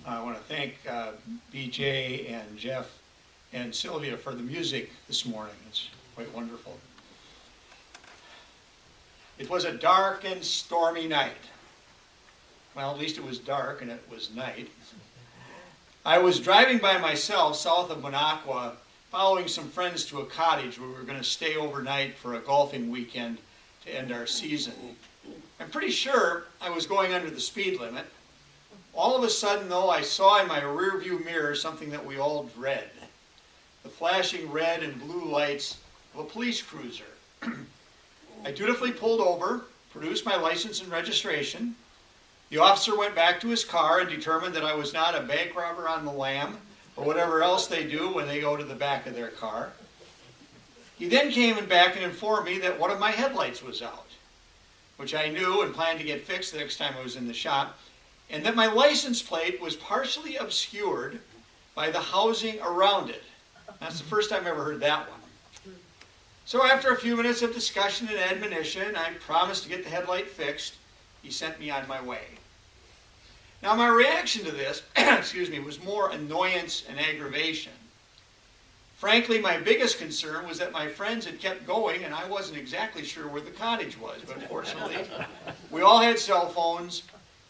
I want to thank BJ and Jeff and Sylvia for the music this morning. It's quite wonderful. It was a dark and stormy night. Well, at least it was dark and it was night. I was driving by myself south of Minocqua, following some friends to a cottage where we were going to stay overnight for a golfing weekend to end our season. I'm pretty sure I was going under the speed limit. All of a sudden, though, I saw in my rearview mirror something that we all dread: the flashing red and blue lights of a police cruiser. I dutifully pulled over, produced my license and registration. The officer went back to his car and determined that I was not a bank robber on the lam, or whatever else they do when they go to the back of their car. He then came back and informed me that one of my headlights was out, which I knew and planned to get fixed the next time I was in the shop, and that my license plate was partially obscured by the housing around it. That's the first time I ever heard that one. So after a few minutes of discussion and admonition, I promised to get the headlight fixed. He sent me on my way. Now my reaction to this, was more annoyance and aggravation. Frankly, my biggest concern was that my friends had kept going and I wasn't exactly sure where the cottage was. But fortunately, we all had cell phones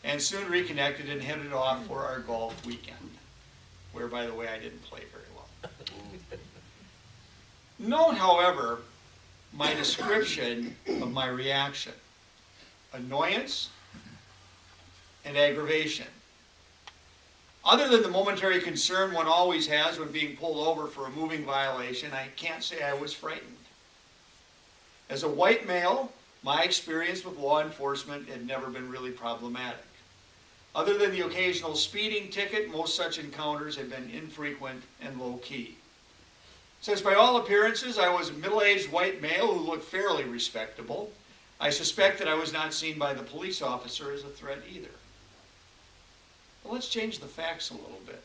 and soon reconnected and headed off for our golf weekend, where, by the way, I didn't play very well. Note, however, my description of my reaction: annoyance and aggravation. Other than the momentary concern one always has when being pulled over for a moving violation, I can't say I was frightened. As a white male, my experience with law enforcement had never been really problematic. Other than the occasional speeding ticket, most such encounters had been infrequent and low-key. Since by all appearances I was a middle-aged white male who looked fairly respectable, I suspect that I was not seen by the police officer as a threat either. But let's change the facts a little bit.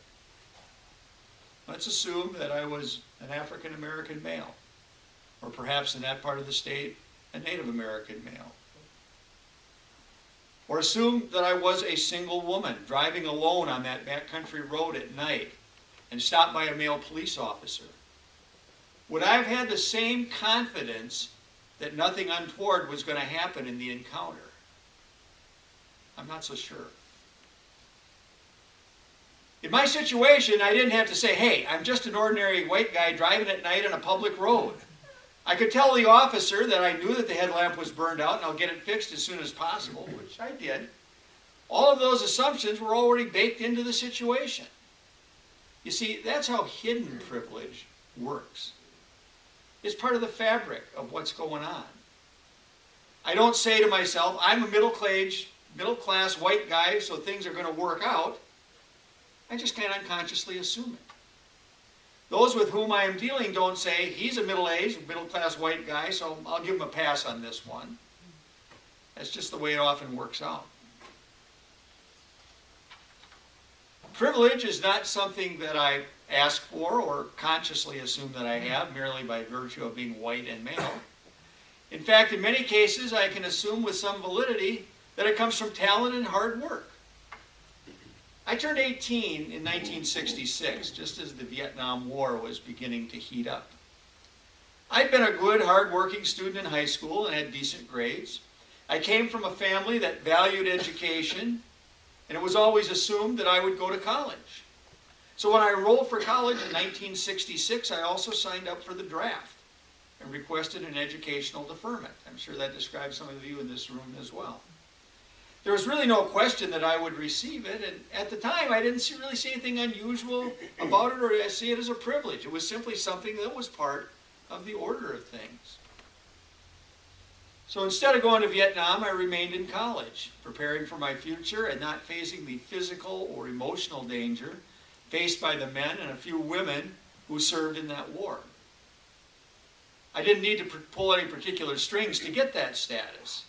Let's assume that I was an African American male, or perhaps in that part of the state, a Native American male. Or assume that I was a single woman driving alone on that backcountry road at night and stopped by a male police officer. Would I have had the same confidence that nothing untoward was going to happen in the encounter? I'm not so sure. In my situation, I didn't have to say, hey, I'm just an ordinary white guy driving at night on a public road. I could tell the officer that I knew that the headlamp was burned out and I'll get it fixed as soon as possible, which I did. All of those assumptions were already baked into the situation. You see, that's how hidden privilege works. It's part of the fabric of what's going on. I don't say to myself, I'm a middle-class white guy, so things are going to work out. I just kind of unconsciously assume it. Those with whom I am dealing don't say, he's a middle-aged, middle-class white guy, so I'll give him a pass on this one. That's just the way it often works out. Privilege is not something that I ask for or consciously assume that I have merely by virtue of being white and male. In fact, in many cases, I can assume with some validity that it comes from talent and hard work. I turned 18 in 1966, just as the Vietnam War was beginning to heat up. I'd been a good, hard-working student in high school and had decent grades. I came from a family that valued education, and it was always assumed that I would go to college. So when I enrolled for college in 1966, I also signed up for the draft and requested an educational deferment. I'm sure that describes some of you in this room as well. There was really no question that I would receive it, and at the time I didn't really see anything unusual about it, or I see it as a privilege. It was simply something that was part of the order of things. So instead of going to Vietnam, I remained in college, preparing for my future and not facing the physical or emotional danger faced by the men and a few women who served in that war. I didn't need to pull any particular strings to get that status.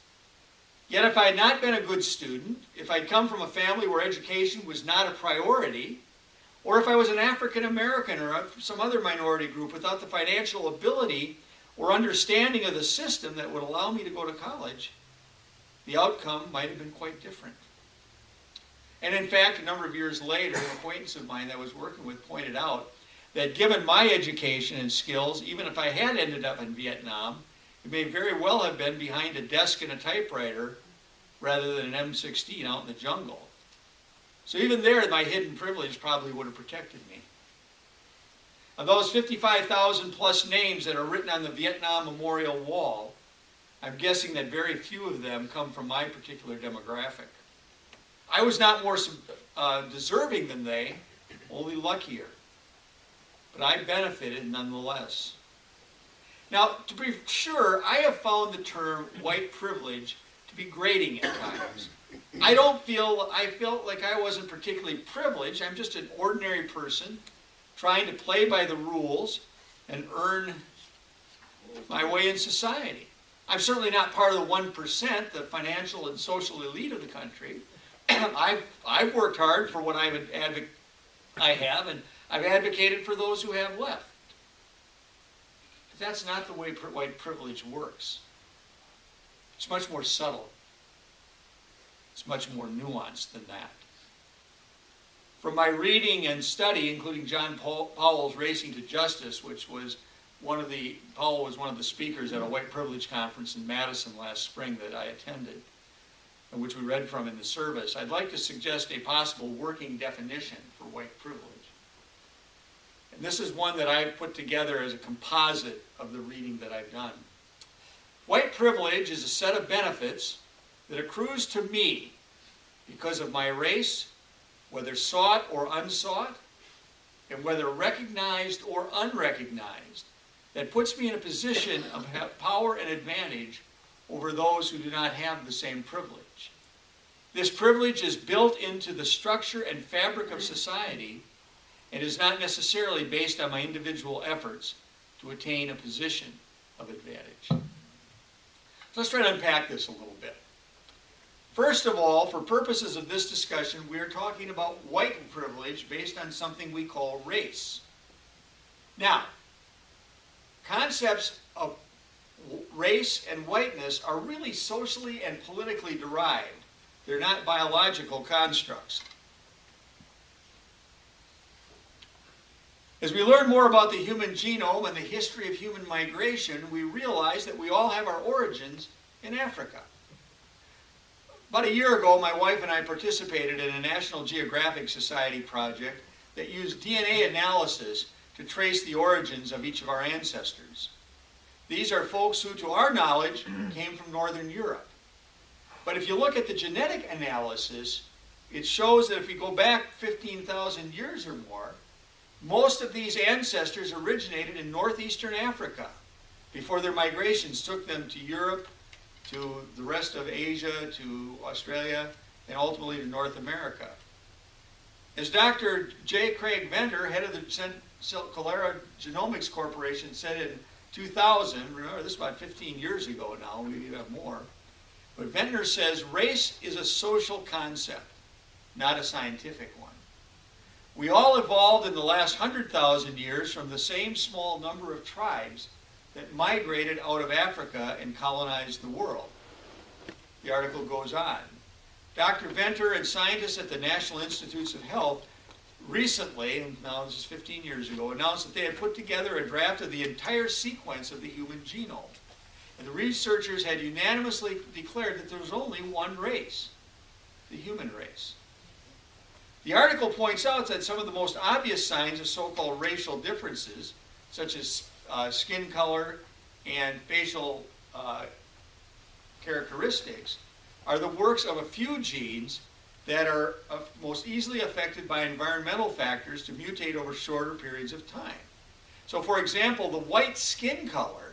Yet if I had not been a good student, if I'd come from a family where education was not a priority, or if I was an African American or some other minority group without the financial ability or understanding of the system that would allow me to go to college, the outcome might have been quite different. And in fact, a number of years later, an acquaintance of mine that I was working with pointed out that given my education and skills, even if I had ended up in Vietnam, it may very well have been behind a desk and a typewriter rather than an M16 out in the jungle. So even there, my hidden privilege probably would have protected me. Of those 55,000 plus names that are written on the Vietnam Memorial Wall, I'm guessing that very few of them come from my particular demographic. I was not more deserving than they, only luckier. But I benefited nonetheless. Now, to be sure, I have found the term white privilege to be grating at times. I felt like I wasn't particularly privileged. I'm just an ordinary person trying to play by the rules and earn my way in society. I'm certainly not part of the 1%, the financial and social elite of the country. I've worked hard for what I have, and I've advocated for those who have left. But that's not the way white privilege works. It's much more subtle. It's much more nuanced than that. From my reading and study, including John Powell's Racing to Justice, which was Powell was one of the speakers at a white privilege conference in Madison last spring that I attended, and which we read from in the service, I'd like to suggest a possible working definition for white privilege. And this is one that I've put together as a composite of the reading that I've done. White privilege is a set of benefits that accrues to me because of my race, whether sought or unsought, and whether recognized or unrecognized, that puts me in a position of power and advantage over those who do not have the same privilege. This privilege is built into the structure and fabric of society and is not necessarily based on my individual efforts to attain a position of advantage. So let's try to unpack this a little bit. First of all, for purposes of this discussion, we are talking about white privilege based on something we call race. Now, concepts of race and whiteness are really socially and politically derived. They're not biological constructs. As we learn more about the human genome and the history of human migration, we realize that we all have our origins in Africa. About a year ago, my wife and I participated in a National Geographic Society project that used DNA analysis to trace the origins of each of our ancestors. These are folks who, to our knowledge, came from Northern Europe. But if you look at the genetic analysis, it shows that if we go back 15,000 years or more, most of these ancestors originated in northeastern Africa before their migrations took them to Europe, to the rest of Asia, to Australia, and ultimately to North America. As Dr. J. Craig Venter, head of the Celera Genomics Corporation, said in 2000, remember this is about 15 years ago now, we have more, but Venter says race is a social concept, not a scientific one. We all evolved in the last 100,000 years from the same small number of tribes that migrated out of Africa and colonized the world. The article goes on. Dr. Venter and scientists at the National Institutes of Health recently, and now this is 15 years ago, announced that they had put together a draft of the entire sequence of the human genome. And the researchers had unanimously declared that there was only one race, the human race. The article points out that some of the most obvious signs of so-called racial differences, such as skin color and facial characteristics, are the works of a few genes that are most easily affected by environmental factors to mutate over shorter periods of time. So, for example, the white skin color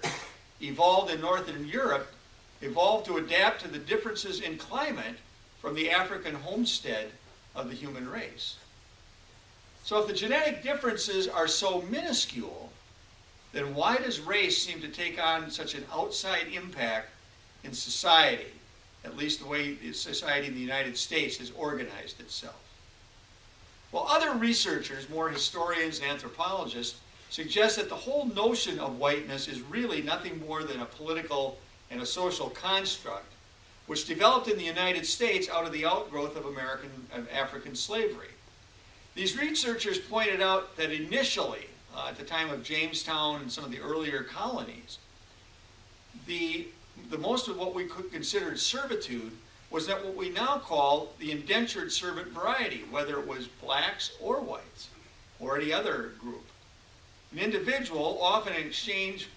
evolved in Northern Europe, evolved to adapt to the differences in climate from the African homestead of the human race. So if the genetic differences are so minuscule, then why does race seem to take on such an outside impact in society, at least the way society in the United States has organized itself? Well, other researchers, more historians and anthropologists, suggest that the whole notion of whiteness is really nothing more than a political and a social construct, which developed in the United States out of the outgrowth of African slavery. These researchers pointed out that initially, at the time of Jamestown and some of the earlier colonies, the most of what we could consider servitude was that what we now call the indentured servant variety, whether it was blacks or whites, or any other group. An individual, often in exchange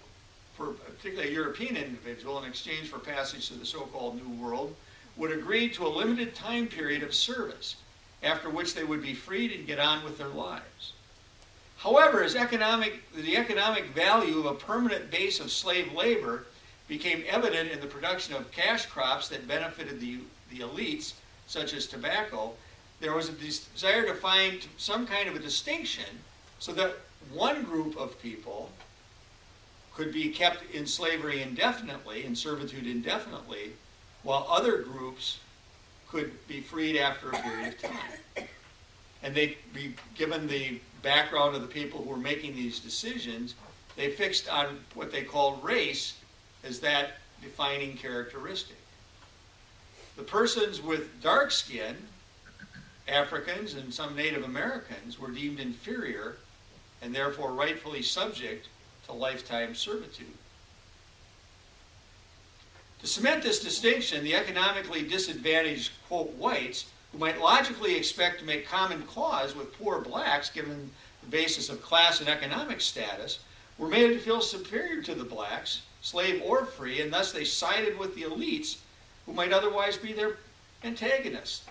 for, particularly a European individual, in exchange for passage to the so-called New World, would agree to a limited time period of service, after which they would be freed and get on with their lives. However, as the economic value of a permanent base of slave labor became evident in the production of cash crops that benefited the elites, such as tobacco, there was a desire to find some kind of a distinction so that one group of people could be kept in slavery indefinitely, in servitude indefinitely, while other groups could be freed after a period of time. And they'd be given the background of the people who were making these decisions, they fixed on what they called race as that defining characteristic. The persons with dark skin, Africans and some Native Americans, were deemed inferior and therefore rightfully subject to lifetime servitude. To cement this distinction, the economically disadvantaged, quote, whites, who might logically expect to make common cause with poor blacks given the basis of class and economic status, were made to feel superior to the blacks, slave or free, and thus they sided with the elites who might otherwise be their antagonists.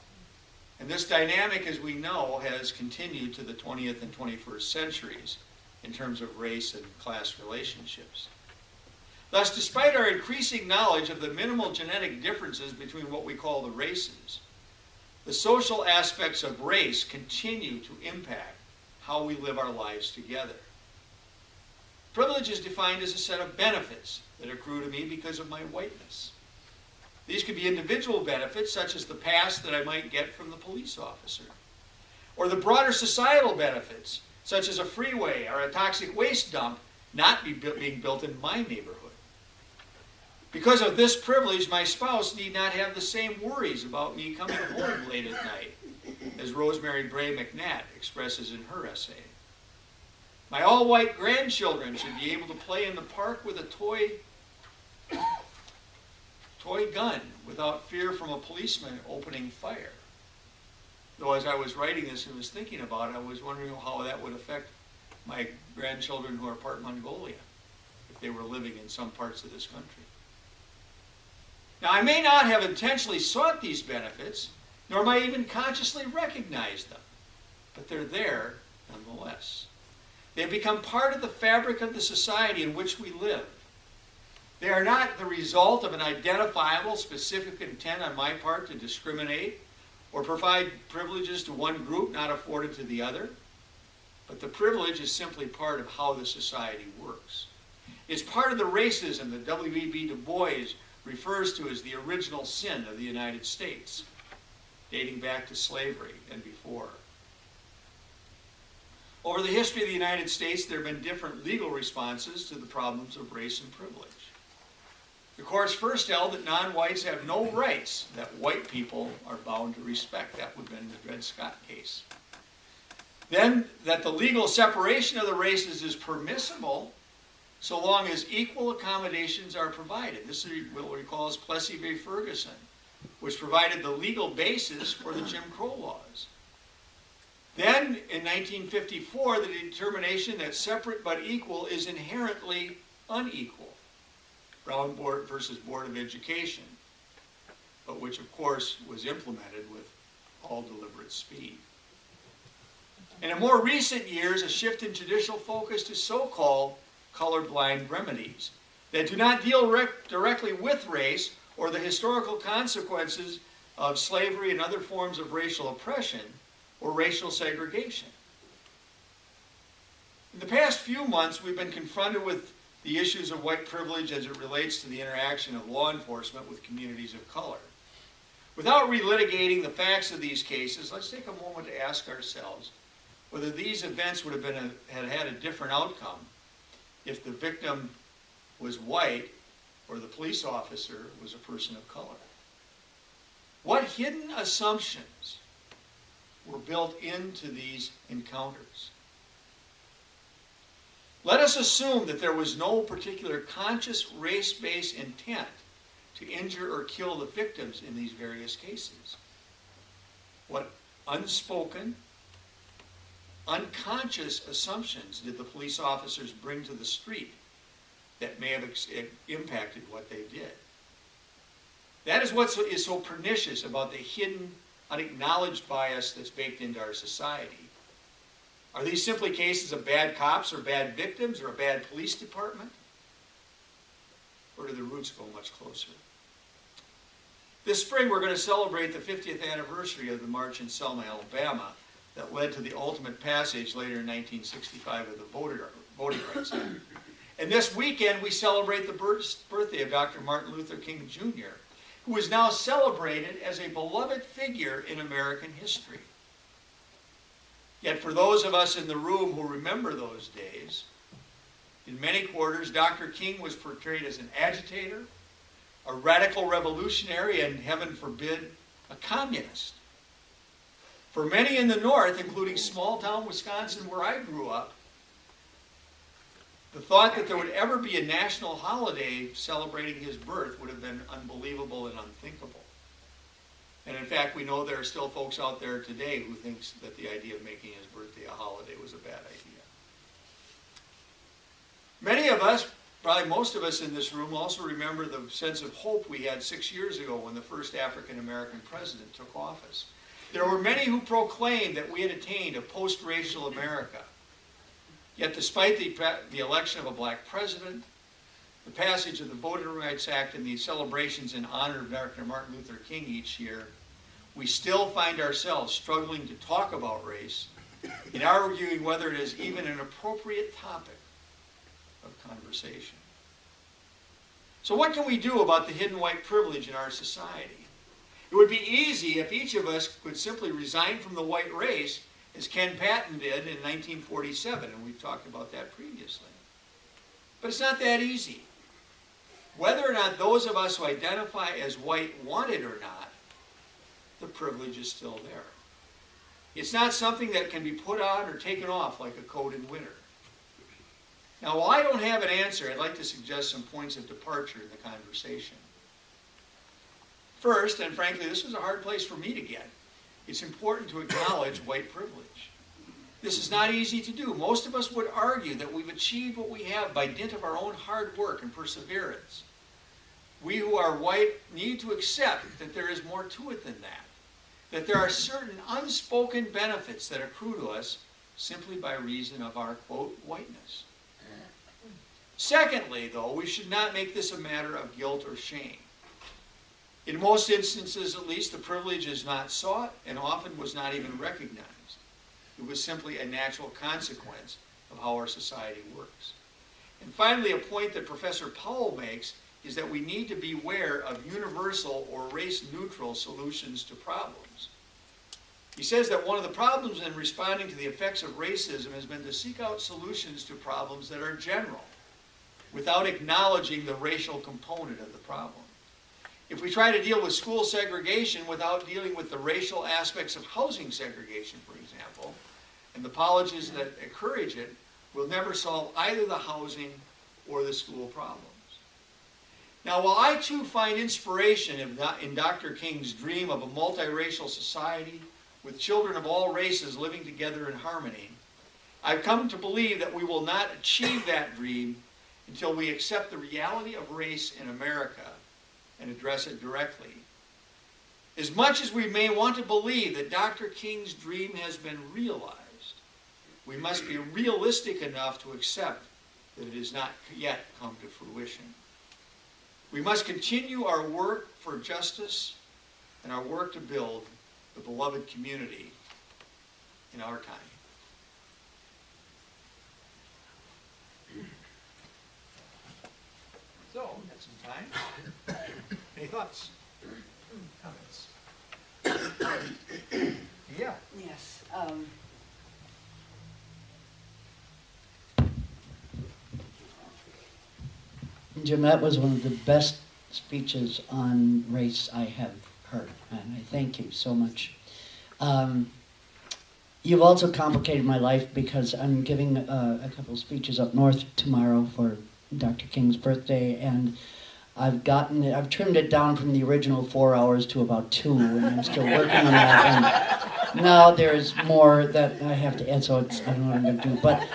And this dynamic, as we know, has continued to the 20th and 21st centuries in terms of race and class relationships. Thus, despite our increasing knowledge of the minimal genetic differences between what we call the races, the social aspects of race continue to impact how we live our lives together. Privilege is defined as a set of benefits that accrue to me because of my whiteness. These could be individual benefits, such as the pass that I might get from the police officer, or the broader societal benefits, such as a freeway or a toxic waste dump not being built in my neighborhood. Because of this privilege, my spouse need not have the same worries about me coming home late at night, as Rosemary Bray McNatt expresses in her essay. My all-white grandchildren should be able to play in the park with a toy gun without fear from a policeman opening fire. Though as I was writing this and was thinking about it, I was wondering how that would affect my grandchildren who are part Mongolia if they were living in some parts of this country. Now, I may not have intentionally sought these benefits, nor might I even consciously recognize them, but they're there nonetheless. They have become part of the fabric of the society in which we live. They are not the result of an identifiable, specific intent on my part to discriminate or provide privileges to one group not afforded to the other, but the privilege is simply part of how the society works. It's part of the racism that W.E.B. Du Bois refers to as the original sin of the United States, dating back to slavery and before. Over the history of the United States, there have been different legal responses to the problems of race and privilege. The courts first held that non-whites have no rights that white people are bound to respect. That would have been the Dred Scott case. Then, that the legal separation of the races is permissible so long as equal accommodations are provided. This is what we call as Plessy v. Ferguson, which provided the legal basis for the Jim Crow laws. Then, in 1954, the determination that separate but equal is inherently unequal. Brown versus Board of Education, but which, of course, was implemented with all deliberate speed. And in more recent years, a shift in judicial focus to so-called colorblind remedies that do not deal directly with race or the historical consequences of slavery and other forms of racial oppression or racial segregation. In the past few months, we've been confronted with the issues of white privilege as it relates to the interaction of law enforcement with communities of color. Without relitigating the facts of these cases, let's take a moment to ask ourselves whether these events would have had a different outcome if the victim was white or the police officer was a person of color. What hidden assumptions were built into these encounters? Let us assume that there was no particular conscious race-based intent to injure or kill the victims in these various cases. What unspoken, unconscious assumptions did the police officers bring to the street that may have impacted what they did? That is what is so pernicious about the hidden, unacknowledged bias that's baked into our society. Are these simply cases of bad cops or bad victims or a bad police department? Or do the roots go much closer? This spring we're going to celebrate the 50th anniversary of the march in Selma, Alabama that led to the ultimate passage later in 1965 of the Voting Rights Act. And this weekend we celebrate the birthday of Dr. Martin Luther King Jr., who is now celebrated as a beloved figure in American history. Yet for those of us in the room who remember those days, in many quarters, Dr. King was portrayed as an agitator, a radical revolutionary, and heaven forbid, a communist. For many in the North, including small-town Wisconsin where I grew up, the thought that there would ever be a national holiday celebrating his birth would have been unbelievable and unthinkable. And in fact, we know there are still folks out there today who think that the idea of making his birthday a holiday was a bad idea. Many of us, probably most of us in this room, also remember the sense of hope we had 6 years ago when the first African-American president took office. There were many who proclaimed that we had attained a post-racial America. Yet despite the election of a black president, the passage of the Voting Rights Act, and the celebrations in honor of Dr. Martin Luther King each year, we still find ourselves struggling to talk about race and arguing whether it is even an appropriate topic of conversation. So what can we do about the hidden white privilege in our society? It would be easy if each of us could simply resign from the white race, as Ken Patton did in 1947, and we've talked about that previously. But it's not that easy. Whether or not those of us who identify as white want it or not, the privilege is still there. It's not something that can be put on or taken off like a coat in winter. Now, while I don't have an answer, I'd like to suggest some points of departure in the conversation. First, and frankly, this was a hard place for me to get, it's important to acknowledge white privilege. This is not easy to do. Most of us would argue that we've achieved what we have by dint of our own hard work and perseverance. We who are white need to accept that there is more to it than that there are certain unspoken benefits that accrue to us simply by reason of our, quote, whiteness. Secondly, though, we should not make this a matter of guilt or shame. In most instances, at least, the privilege is not sought and often was not even recognized. It was simply a natural consequence of how our society works. And finally, a point that Professor Powell makes is that we need to beware of universal or race-neutral solutions to problems. He says that one of the problems in responding to the effects of racism has been to seek out solutions to problems that are general, without acknowledging the racial component of the problem. If we try to deal with school segregation without dealing with the racial aspects of housing segregation, for example, and the policies that encourage it, we'll never solve either the housing or the school problems. Now, while I too find inspiration in Dr. King's dream of a multiracial society with children of all races living together in harmony, I've come to believe that we will not achieve that dream until we accept the reality of race in America and address it directly. As much as we may want to believe that Dr. King's dream has been realized, we must be realistic enough to accept that it has not yet come to fruition. We must continue our work for justice and our work to build the beloved community in our time. So, got some time. Any thoughts? Comments? Yeah. Yes. Jim, that was one of the best speeches on race I have heard, and I thank you so much. You've also complicated my life because I'm giving a couple speeches up north tomorrow for Dr. King's birthday, and I've trimmed it down from the original 4 hours to about 2, and I'm still working on that. And now there's more that I have to add, so I don't know what I'm going to do. But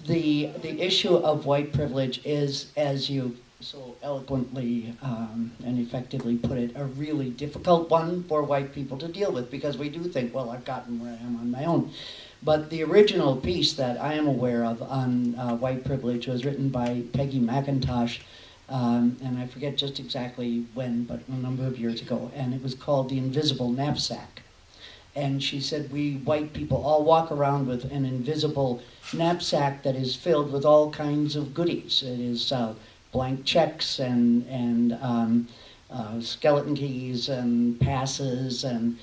the issue of white privilege is, as you so eloquently and effectively put it, a really difficult one for white people to deal with, because we do think, well, I've gotten where I am on my own. But the original piece that I am aware of on white privilege was written by Peggy McIntosh, and I forget just exactly when, but a number of years ago, and it was called The Invisible Knapsack. And she said, we white people all walk around with an invisible knapsack that is filled with all kinds of goodies. It is blank checks and skeleton keys and passes and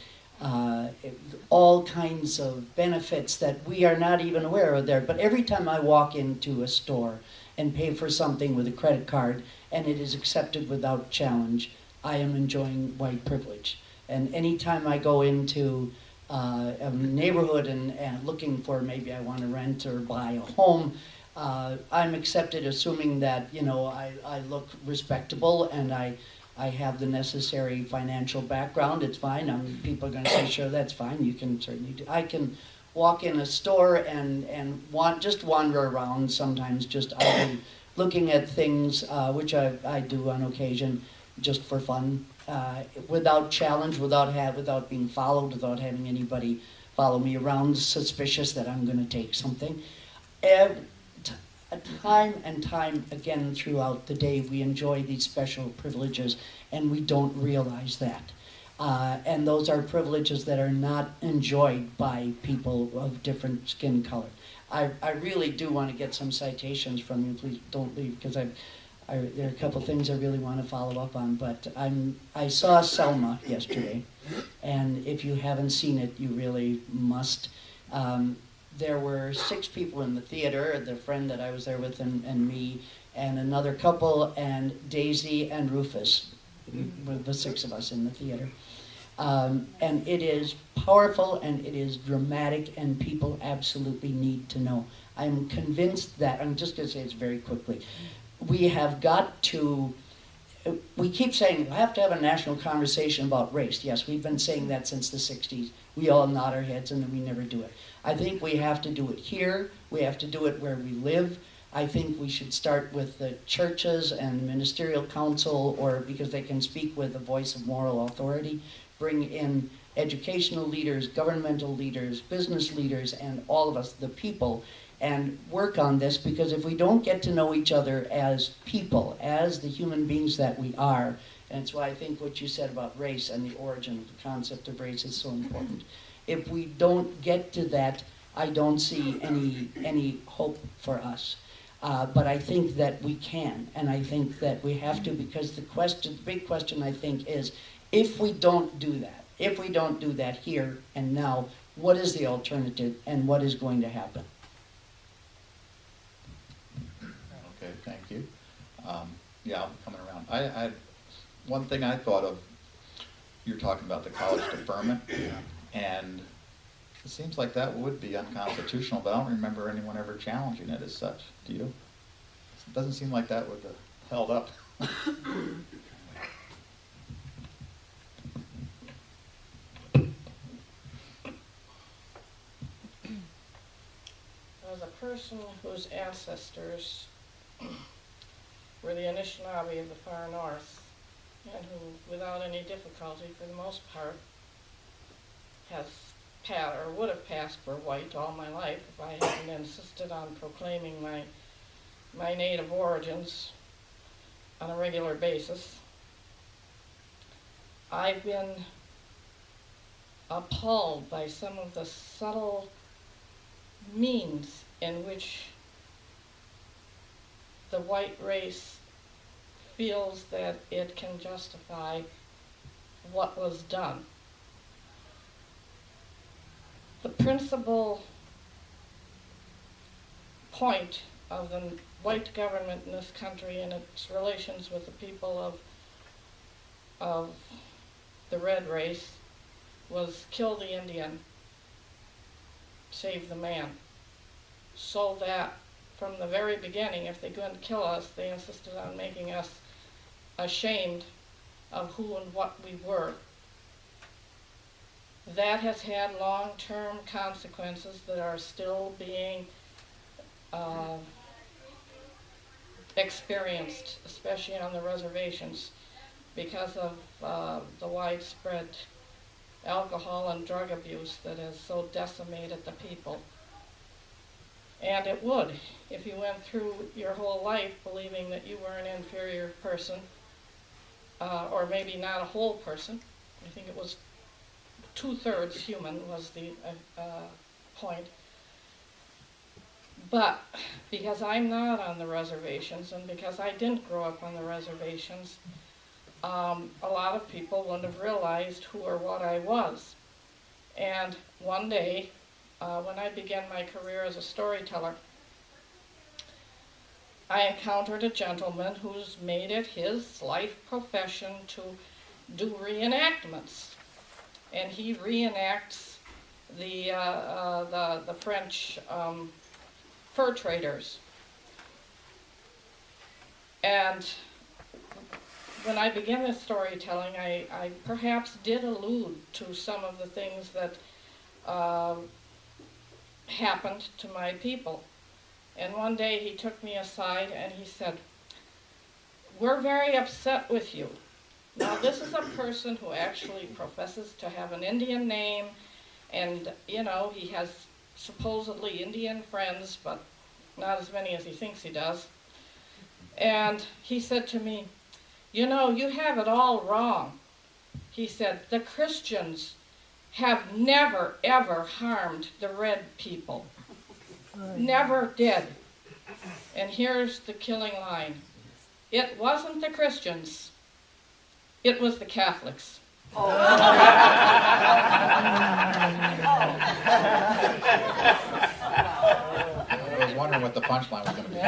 all kinds of benefits that we are not even aware of there. But every time I walk into a store and pay for something with a credit card and it is accepted without challenge, I am enjoying white privilege. And anytime I go into a neighborhood and looking for, maybe I want to rent or buy a home, I'm accepted assuming that, you know, I look respectable and I have the necessary financial background. It's fine. People are going to say, sure, that's fine. You can certainly do. I can walk in a store and just wander around, sometimes just idly looking at things, which I do on occasion, just for fun, without challenge, without being followed, without having anybody follow me around, suspicious that I'm going to take something. Time and time again throughout the day, we enjoy these special privileges, and we don't realize that. And those are privileges that are not enjoyed by people of different skin color. I really do want to get some citations from you. Please don't leave, because there are a couple things I really want to follow up on. But I saw Selma yesterday, and if you haven't seen it, you really must. There were 6 people in the theater, the friend that I was there with and me, and another couple, and Daisy and Rufus, were the 6 of us in the theater. And it is powerful and it is dramatic, and people absolutely need to know. I'm convinced that, I'm just going to say this very quickly, we keep saying we have to have a national conversation about race. Yes, we've been saying that since the 60s. We all nod our heads and then we never do it. I think we have to do it here. We have to do it where we live. I think we should start with the churches and the ministerial council, or because they can speak with the voice of moral authority, bring in educational leaders, governmental leaders, business leaders, and all of us, the people, and work on this, because if we don't get to know each other as people, as the human beings that we are, and it's why I think what you said about race and the origin of the concept of race is so important. If we don't get to that, I don't see any hope for us. But I think that we can, and I think that we have to, because the big question I think is, if we don't do that here and now, what is the alternative and what is going to happen? Okay, thank you. Yeah, I'm coming around. One thing I thought of, you're talking about the college deferment, and it seems like that would be unconstitutional, but I don't remember anyone ever challenging it as such. Do you? It doesn't seem like that would have held up. As a person whose ancestors were the Anishinaabe of the far north, and who, without any difficulty for the most part, has would have passed for white all my life if I hadn't insisted on proclaiming my native origins on a regular basis. I've been appalled by some of the subtle means in which the white race feels that it can justify what was done. The principal point of the white government in this country and its relations with the people of the red race, was kill the Indian, save the man. So that from the very beginning, if they're going to kill us, they insisted on making us ashamed of who and what we were. That has had long-term consequences that are still being experienced, especially on the reservations, because of the widespread alcohol and drug abuse that has so decimated the people. And it would, if you went through your whole life believing that you were an inferior person, or maybe not a whole person. I think it was 2/3 human was the point. But because I'm not on the reservations, and because I didn't grow up on the reservations, a lot of people wouldn't have realized who or what I was. And one day, when I began my career as a storyteller, I encountered a gentleman who's made it his life profession to do reenactments. And he reenacts the French fur traders. And when I began this storytelling, I perhaps did allude to some of the things that happened to my people. And one day he took me aside and he said, "We're very upset with you. Now this is a person who actually professes to have an Indian name, and you know, he has supposedly Indian friends, but not as many as he thinks he does." And he said to me, "You know, you have it all wrong." He said, "The Christians have never, ever harmed the red people. Never did." And here's the killing line. "It wasn't the Christians, it was the Catholics." I was wondering what the punchline was going to be.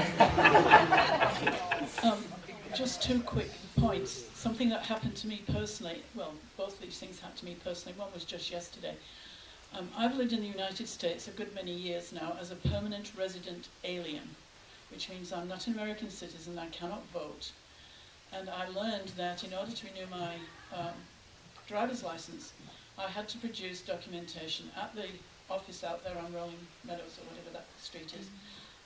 Just 2 quick points. Something that happened to me personally, well, both these things happened to me personally. One was just yesterday. I've lived in the United States a good many years now as a permanent resident alien, which means I'm not an American citizen, I cannot vote. And I learned that in order to renew my driver's license, I had to produce documentation at the office out there on Rolling Meadows, or whatever that street is,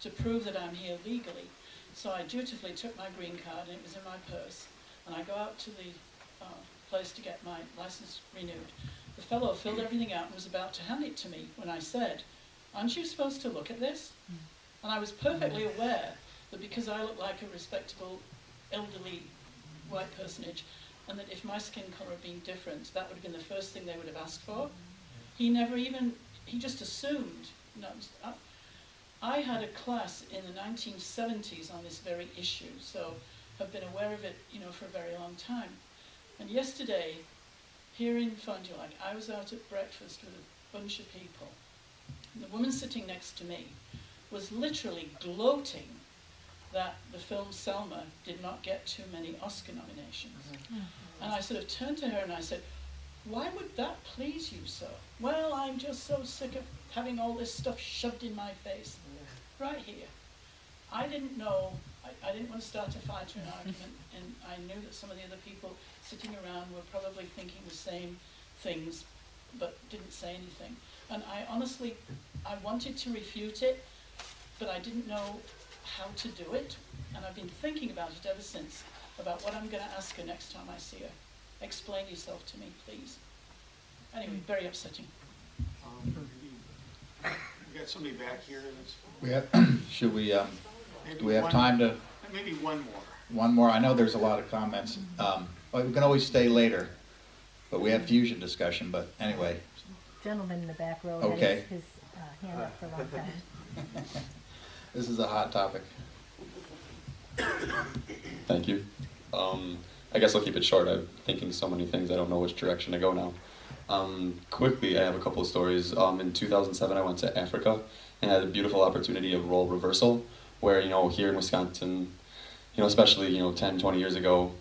to prove that I'm here legally. So I dutifully took my green card, and it was in my purse, and I go out to the place to get my license renewed. The fellow filled everything out and was about to hand it to me when I said, "Aren't you supposed to look at this?" And I was perfectly aware that because I looked like a respectable, elderly white personage, and that if my skin colour had been different, that would have been the first thing they would have asked for. He just assumed. I had a class in the 1970s on this very issue, so I've been aware of it, for a very long time. And yesterday, here in Fond du Lac, I was out at breakfast with a bunch of people. And the woman sitting next to me was literally gloating that the film Selma did not get too many Oscar nominations. And I sort of turned to her and I said, "Why would that please you so?" "Well, I'm just so sick of having all this stuff shoved in my face." Right here. I didn't know, I didn't want to start a fight or an argument, and I knew that some of the other people sitting around were probably thinking the same things, but didn't say anything. And I wanted to refute it, but I didn't know how to do it, and I've been thinking about it ever since, about what I'm going to ask her next time I see her. "Explain yourself to me, please." Anyway, very upsetting. We got somebody back here. Should we, do we have one- time to, Maybe one more. one more? I know there's a lot of comments. We can always stay later, but we had fusion discussion, but anyway. Gentleman in the back row Okay. had his hand up for a long time. This is a hot topic. Thank you. I guess I'll keep it short. I'm thinking so many things, I don't know which direction to go now. Quickly, I have a couple of stories. In 2007, I went to Africa and had a beautiful opportunity of role reversal, where, here in Wisconsin, especially, 10, 20 years ago,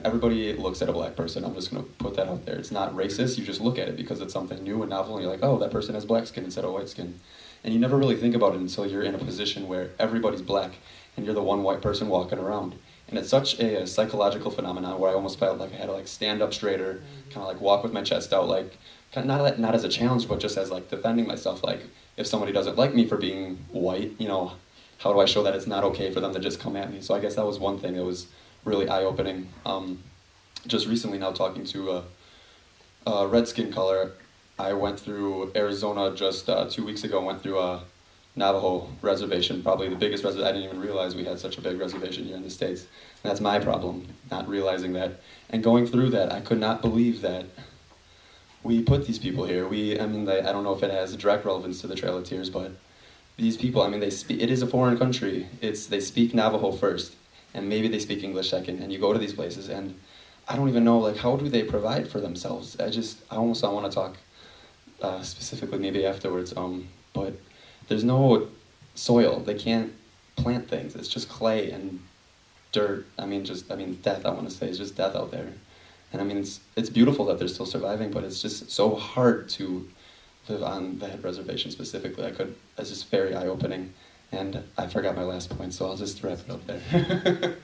everybody looks at a black person. I'm just going to put that out there. It's not racist. You just look at it because it's something new and novel, and you're like, oh, that person has black skin instead of white skin. And you never really think about it until you're in a position where everybody's black and you're the one white person walking around. And it's such a psychological phenomenon where I almost felt like I had to like stand up straighter, kind of like walk with my chest out, like not as a challenge, but just as like defending myself. Like if somebody doesn't like me for being white, you know, how do I show that it's not okay for them to just come at me? So I guess that was one thing that was really eye-opening. Just recently now talking to a red skin color, I went through Arizona just 2 weeks ago and went through a Navajo reservation, probably the biggest reservation. I didn't even realize we had such a big reservation here in the States. And that's my problem, not realizing that. And going through that, I could not believe that we put these people here. I don't know if it has direct relevance to the Trail of Tears, but these people, I mean, it is a foreign country. They speak Navajo first, and maybe they speak English second, and you go to these places, and I don't even know, like, how do they provide for themselves? I want to talk specifically maybe afterwards, but there's no soil. They can't plant things. It's just clay and dirt. Death, I want to say, is just death out there. And I mean, it's beautiful that they're still surviving, but it's just so hard to live on that reservation specifically. It's just very eye-opening. And I forgot my last point, so I'll just wrap it up there.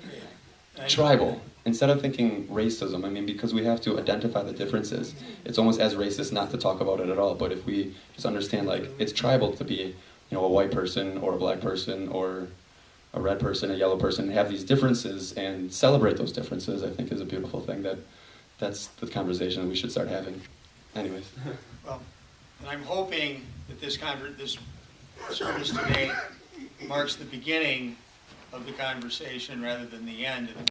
Tribal. Instead of thinking racism, I mean, because we have to identify the differences, it's almost as racist not to talk about it at all. But if we just understand, like, it's tribal to be, you know, a white person or a black person or a red person, a yellow person, have these differences and celebrate those differences, I think is a beautiful thing. That's the conversation we should start having. Anyways. Well, and I'm hoping that this service today marks the beginning of the conversation rather than the end, and